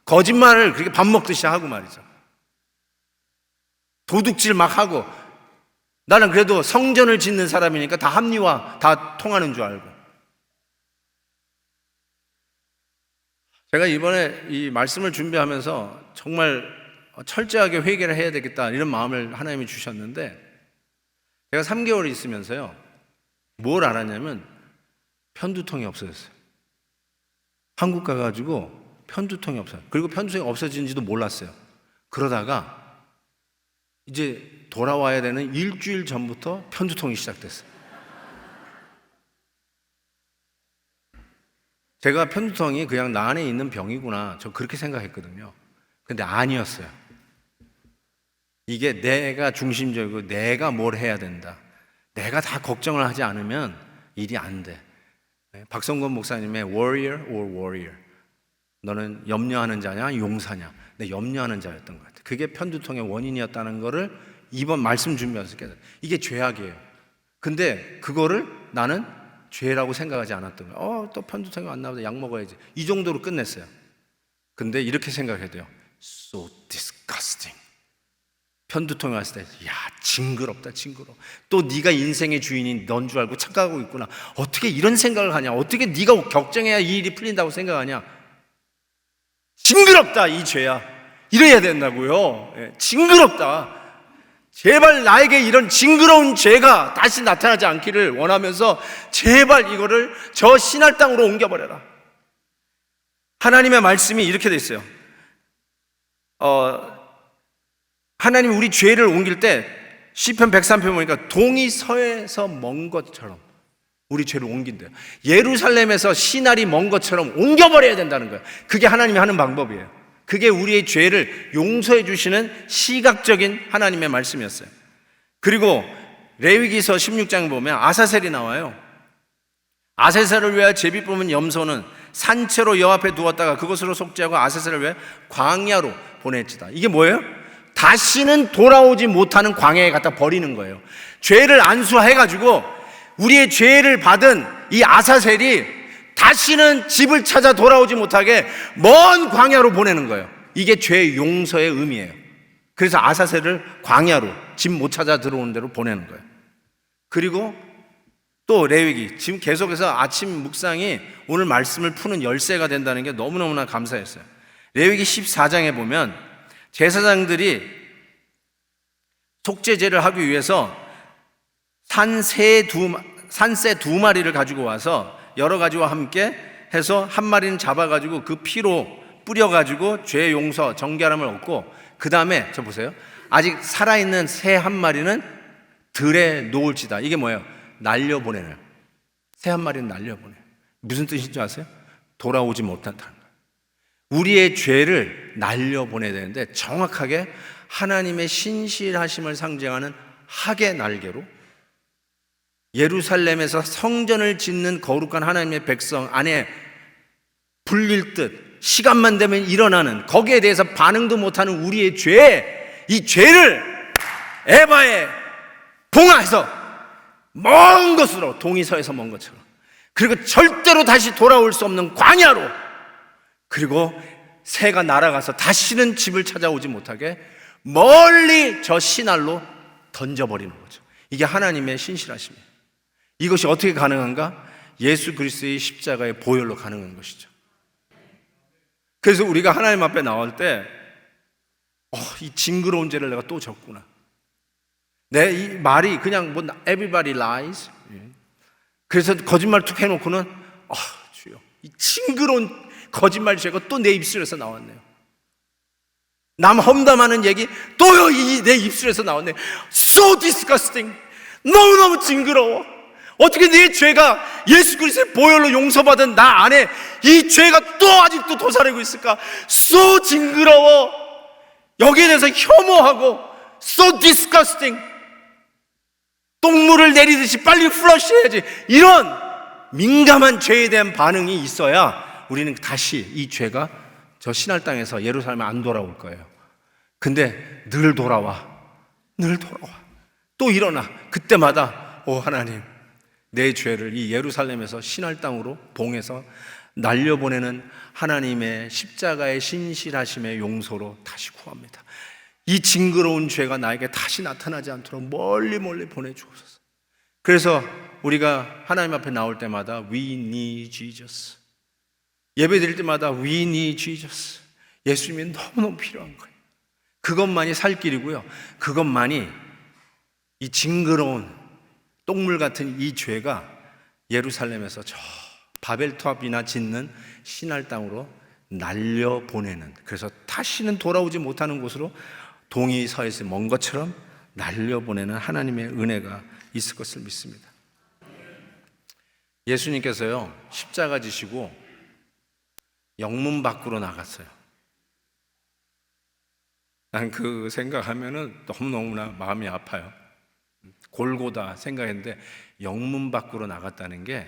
거짓말을 그렇게 밥 먹듯이 하고 말이죠. 도둑질 막 하고. 나는 그래도 성전을 짓는 사람이니까 다 합리화, 다 통하는 줄 알고. 제가 이번에 이 말씀을 준비하면서 정말 철저하게 회개를 해야 되겠다 이런 마음을 하나님이 주셨는데, 제가 3개월 있으면서요, 뭘 알았냐면 편두통이 없어졌어요. 한국 가가지고 편두통이 없어요. 그리고 편두통이 없어진지도 몰랐어요. 그러다가 이제 돌아와야 되는 일주일 전부터 편두통이 시작됐어요. 제가 편두통이 그냥 나 안에 있는 병이구나, 저 그렇게 생각했거든요. 근데 아니었어요. 이게 내가 중심적이고 내가 뭘 해야 된다, 내가 다 걱정을 하지 않으면 일이 안 돼. 박성건 목사님의 warrior or warrior, 너는 염려하는 자냐 용사냐, 내 염려하는 자였던 것 같아요. 그게 편두통의 원인이었다는 거를 이번 말씀 준비하면서 깨달았어요. 이게 죄악이에요. 근데 그거를 나는 죄라고 생각하지 않았던 거예요. 또 편두통이 왔나 보다, 약 먹어야지, 이 정도로 끝냈어요. 근데 이렇게 생각해야 돼요. So disgusting. 편두통이 왔을 때, 야, 징그럽다, 징그러워. 또 네가 인생의 주인인 넌 줄 알고 착각하고 있구나. 어떻게 이런 생각을 하냐? 어떻게 네가 걱정해야 이 일이 풀린다고 생각하냐? 징그럽다, 이 죄야. 이래야 된다고요. 징그럽다. 제발 나에게 이런 징그러운 죄가 다시 나타나지 않기를 원하면서 제발 이거를 저 신할 땅으로 옮겨버려라. 하나님의 말씀이 이렇게 돼 있어요. 하나님 우리 죄를 옮길 때 시편 103편 보니까 동이 서에서 먼 것처럼 우리 죄를 옮긴대요. 예루살렘에서 신할이 먼 것처럼 옮겨버려야 된다는 거예요. 그게 하나님이 하는 방법이에요. 그게 우리의 죄를 용서해 주시는 시각적인 하나님의 말씀이었어요. 그리고 레위기서 16장 보면 아사셀이 나와요. 아사셀을 위하여 제비 뽑은 염소는 산채로 여호와 앞에 두었다가 그것으로 속죄하고 아사셀을 위하여 광야로 보냈지다. 이게 뭐예요? 다시는 돌아오지 못하는 광야에 갖다 버리는 거예요. 죄를 안수해가지고 우리의 죄를 받은 이 아사셀이 다시는 집을 찾아 돌아오지 못하게 먼 광야로 보내는 거예요. 이게 죄 용서의 의미예요. 그래서 아사셀을 광야로 집 못 찾아 들어오는 데로 보내는 거예요. 그리고 또 레위기, 지금 계속해서 아침 묵상이 오늘 말씀을 푸는 열쇠가 된다는 게 너무너무나 감사했어요. 레위기 14장에 보면 제사장들이 속죄제를 하기 위해서 산새 두 마리를 가지고 와서 여러 가지와 함께 해서 한 마리는 잡아가지고 그 피로 뿌려가지고 죄 용서, 정결함을 얻고 그 다음에 저 보세요. 아직 살아있는 새 한 마리는 들에 놓을지다. 이게 뭐예요? 날려보내는. 새 한 마리는 날려보내. 무슨 뜻인 줄 아세요? 돌아오지 못한다는 거예요. 우리의 죄를 날려보내야 되는데 정확하게 하나님의 신실하심을 상징하는 학의 날개로 예루살렘에서 성전을 짓는 거룩한 하나님의 백성 안에 불릴 듯 시간만 되면 일어나는, 거기에 대해서 반응도 못하는 우리의 죄, 이 죄를 에바의 봉화에서 먼 곳으로, 동이 서에서 먼 것처럼, 그리고 절대로 다시 돌아올 수 없는 광야로, 그리고 새가 날아가서 다시는 집을 찾아오지 못하게 멀리 저 신할로 던져버리는 거죠. 이게 하나님의 신실하심이에요. 이것이 어떻게 가능한가? 예수 그리스도의 십자가의 보혈로 가능한 것이죠. 그래서 우리가 하나님 앞에 나올 때 이 징그러운 죄를 내가 또 졌구나. 내 이 말이 그냥 뭐 everybody lies. 그래서 거짓말 툭 해놓고는 주여, 이 징그러운 거짓말 죄가 또 내 입술에서 나왔네요. 남 험담하는 얘기 또요 내 입술에서 나왔네요. So disgusting. 너무너무 징그러워. 어떻게 내 죄가 예수 그리스도의 보혈로 용서받은 나 안에 이 죄가 또 아직도 도사리고 있을까? So 징그러워. 여기에 대해서 혐오하고 so disgusting. 똥물을 내리듯이 빨리 플러시해야지. 이런 민감한 죄에 대한 반응이 있어야 우리는 다시 이 죄가 저 신할 땅에서 예루살렘에 안 돌아올 거예요. 근데 늘 돌아와. 또 일어나. 그때마다 하나님, 내 죄를 이 예루살렘에서 신할 땅으로 봉해서 날려보내는 하나님의 십자가의 신실하심의 용서로 다시 구합니다. 이 징그러운 죄가 나에게 다시 나타나지 않도록 멀리 보내주옵소서. 그래서 우리가 하나님 앞에 나올 때마다 We need Jesus. 예배 드릴 때마다 We need Jesus. 예수님이 너무너무 필요한 거예요. 그것만이 살 길이고요. 그것만이 이 징그러운 똥물 같은 이 죄가 예루살렘에서 저 바벨탑이나 짓는 신할 땅으로 날려보내는, 그래서 다시는 돌아오지 못하는 곳으로 동이 서에서 먼 것처럼 날려보내는 하나님의 은혜가 있을 것을 믿습니다. 예수님께서요, 십자가 지시고 영문 밖으로 나갔어요. 난 그 생각하면은 너무너무나 마음이 아파요. 골고다 생각했는데 영문 밖으로 나갔다는 게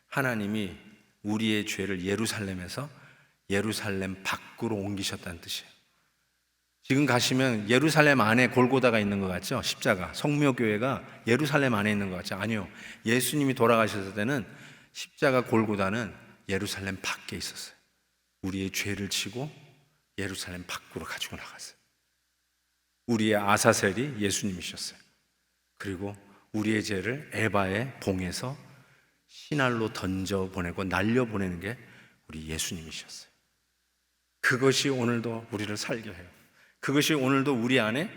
하나님이 우리의 죄를 예루살렘에서 예루살렘 밖으로 옮기셨다는 뜻이에요. 지금 가시면 예루살렘 안에 골고다가 있는 것 같죠? 십자가, 성묘교회가 예루살렘 안에 있는 것 같죠? 아니요. 예수님이 돌아가셨을 때는 십자가 골고다는 예루살렘 밖에 있었어요. 우리의 죄를 지고 예루살렘 밖으로 가지고 나갔어요. 우리의 아사셀이 예수님이셨어요. 그리고 우리의 죄를 에바의 봉에서 신할로 던져보내고 날려보내는 게 우리 예수님이셨어요. 그것이 오늘도 우리를 살게 해요. 그것이 오늘도 우리 안에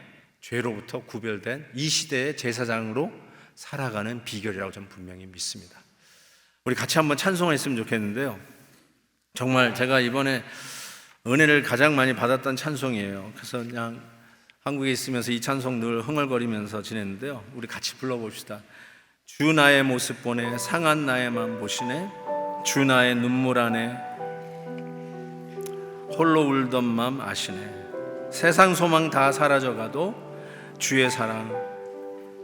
죄로부터 구별된 이 시대의 제사장으로 살아가는 비결이라고 저는 분명히 믿습니다. 우리 같이 한번 찬송했으면 좋겠는데요, 정말 제가 이번에 은혜를 가장 많이 받았던 찬송이에요. 그래서 그냥 한국에 있으면서 이 찬송 늘 흥얼거리면서 지냈는데요, 우리 같이 불러봅시다. 주 나의 모습 보네, 상한 나의 맘 보시네, 주 나의 눈물 안에 홀로 울던 맘 아시네. 세상 소망 다 사라져가도 주의 사랑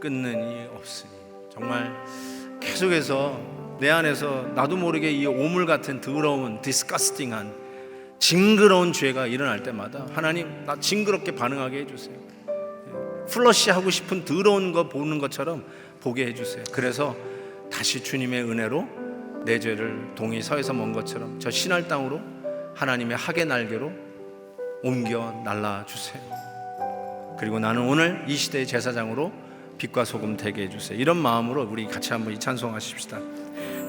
끊는 이 없으니. 정말 계속해서 내 안에서 나도 모르게 이 오물 같은 더러운 디스커스팅한 징그러운 죄가 일어날 때마다 하나님, 나 징그럽게 반응하게 해주세요. 플러시 하고 싶은 더러운 거 보는 것처럼 보게 해주세요. 그래서 다시 주님의 은혜로 내 죄를 동이 서에서 먼 것처럼 저 신할 땅으로 하나님의 학의 날개로 옮겨 날라주세요. 그리고 나는 오늘 이 시대의 제사장으로 빛과 소금 되게 해주세요. 이런 마음으로 우리 같이 한번 이 찬송하십시다.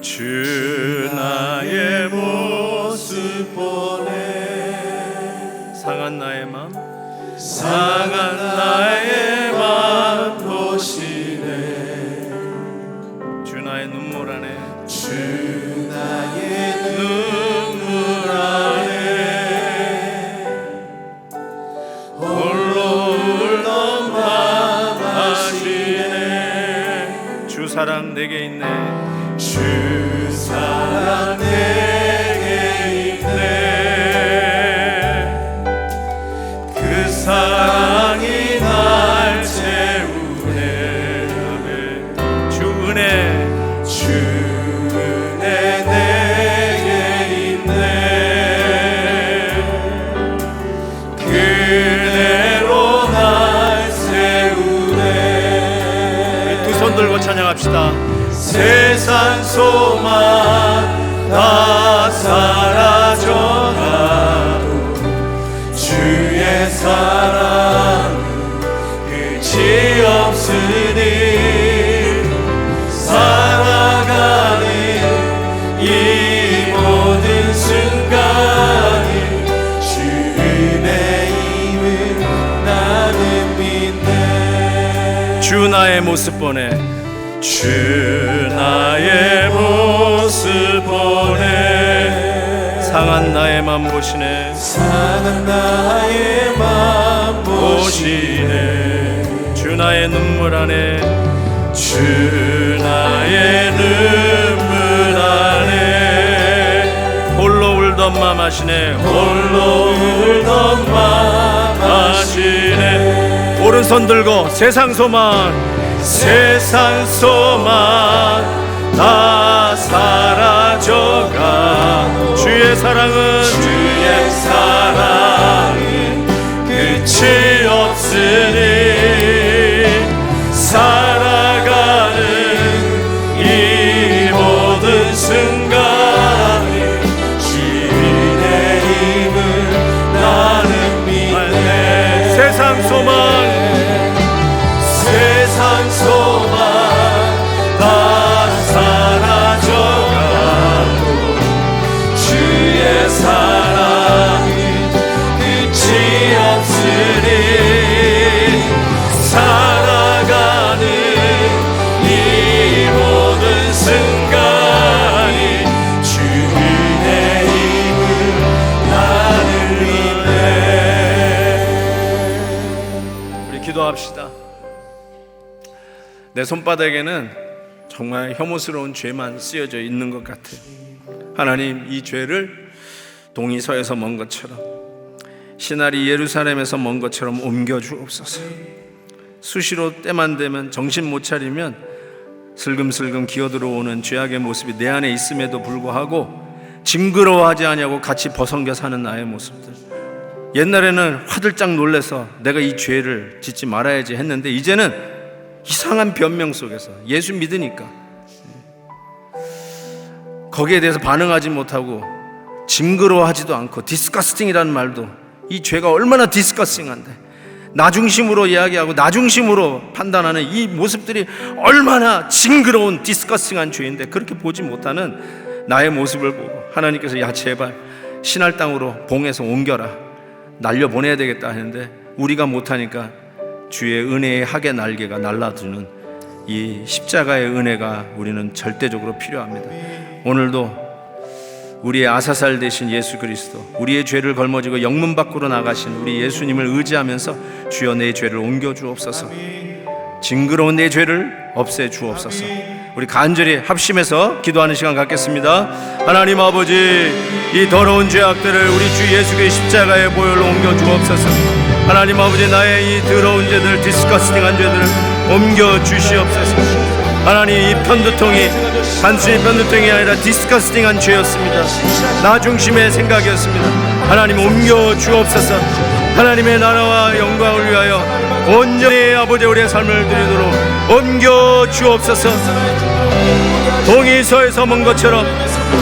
주 나의 모습 보네, 상한 나의 맘, 상한 나의 맘 보시네. 주 나의 눈물 안에, 주 나의 눈물 안에 홀로 울던 맘 아시네. 주 사랑 내게 있네, 주 사랑 내게 있네. 그 사랑이 날 채우네. 주 은혜, 주 은혜 내게 있네. 그대로 날 세우네. 두 손 들고 찬양합시다. 세상 소망 다 사라져가도 주의 사랑 끝이 없으니 살아가는 이 모든 순간이 주 은혜임을 나는 믿네. 주 나의 모습 보네, 주 나의 모습 보네, 상한 나의 맘 보시네, 상한 나의 맘 보시네. 주 나의 눈물 안에, 주 나의 눈물 안에 홀로 울던 맘 아시네, 홀로 울던 맘 아시네. 오른손 들고 세상 소망, 세상 소망 다 사라져가 주의 사랑은, 주의 사랑은 끝이 없으니 살아가는 이 모든 순간이 주의 힘을 나는 믿네. 세상 소망, 세상 소망 다 사라져가도 주의 사랑은 끝이 없으니 살아가는 이 모든 순간이 주의 힘을 나는 믿네. 우리 기도합시다. 내 손바닥에는 정말 혐오스러운 죄만 쓰여져 있는 것 같아요. 하나님, 이 죄를 동이 서에서 먼 것처럼, 신할이 예루살렘에서 먼 것처럼 옮겨 주옵소서. 수시로 때만 되면 정신 못 차리면 슬금슬금 기어들어오는 죄악의 모습이 내 안에 있음에도 불구하고 징그러워하지 아니하고 같이 버성겨 사는 나의 모습들. 옛날에는 화들짝 놀래서 내가 이 죄를 짓지 말아야지 했는데 이제는 이상한 변명 속에서 예수 믿으니까 거기에 대해서 반응하지 못하고 징그러워하지도 않고, 디스커스팅이라는 말도, 이 죄가 얼마나 디스커스팅한데 나 중심으로 이야기하고 나 중심으로 판단하는 이 모습들이 얼마나 징그러운 디스커스팅한 죄인데, 그렇게 보지 못하는 나의 모습을 보고 하나님께서 야 제발 신할 땅으로 봉해서 옮겨라, 날려보내야 되겠다 하는데 우리가 못하니까 주의 은혜의 학의 날개가 날라드는 이 십자가의 은혜가 우리는 절대적으로 필요합니다. 오늘도 우리의 아사살 되신 예수 그리스도, 우리의 죄를 걸머지고 영문 밖으로 나가신 우리 예수님을 의지하면서 주여 내 죄를 옮겨 주옵소서, 징그러운 내 죄를 없애 주옵소서. 우리 간절히 합심해서 기도하는 시간 갖겠습니다. 하나님 아버지, 이 더러운 죄악들을 우리 주 예수의 십자가의 보혈로 옮겨 주옵소서. 하나님 아버지, 나의 이 더러운 죄들, 디스커스팅한 죄들을 옮겨 주시옵소서. 하나님, 이 편두통이 단순히 편두통이 아니라 디스커스팅한 죄였습니다. 나 중심의 생각이었습니다. 하나님 옮겨 주옵소서. 하나님의 나라와 영광을 위하여 온전히 아버지 우리의 삶을 드리도록 옮겨 주옵소서. 동이 서에서 먼 것처럼,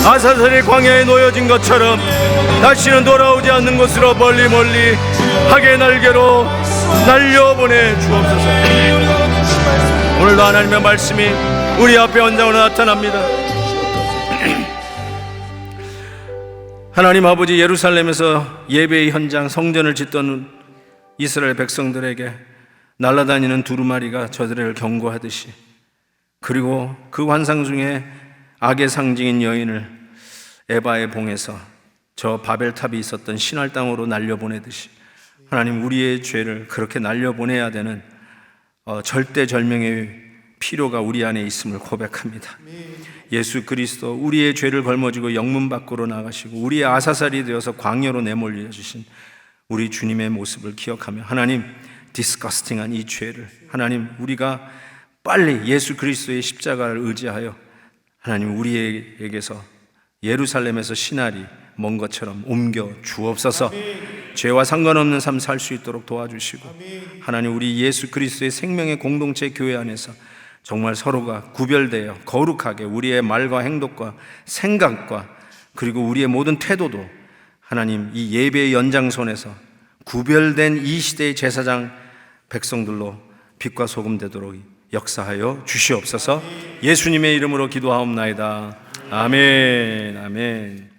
아사살이 광야에 놓여진 것처럼 다시는 돌아오지 않는 곳으로 멀리 멀리 학의 날개로 날려보내 주옵소서. 오늘도 하나님의 말씀이 우리 앞에 언장으로 나타납니다. 하나님 아버지, 예루살렘에서 예배의 현장, 성전을 짓던 이스라엘 백성들에게 날아다니는 두루마리가 저들을 경고하듯이, 그리고 그 환상 중에 악의 상징인 여인을 에바의 봉에서 저 바벨탑이 있었던 신할 땅으로 날려보내듯이, 하나님 우리의 죄를 그렇게 날려보내야 되는 절대절명의 필요가 우리 안에 있음을 고백합니다. 예수 그리스도, 우리의 죄를 걸머지고 영문 밖으로 나가시고 우리의 아사살이 되어서 광야로 내몰려 주신 우리 주님의 모습을 기억하며, 하나님 디스커스팅한 이 죄를, 하나님 우리가 빨리 예수 그리스도의 십자가를 의지하여 하나님 우리에게서 예루살렘에서 신할이 먼 것처럼 옮겨 주옵소서. 죄와 상관없는 삶 살 수 있도록 도와주시고, 하나님 우리 예수 그리스도의 생명의 공동체 교회 안에서 정말 서로가 구별되어 거룩하게 우리의 말과 행동과 생각과 그리고 우리의 모든 태도도 하나님 이 예배의 연장선에서 구별된 이 시대의 제사장 백성들로 빛과 소금 되도록 역사하여 주시옵소서. 예수님의 이름으로 기도하옵나이다. 아멘. 아멘.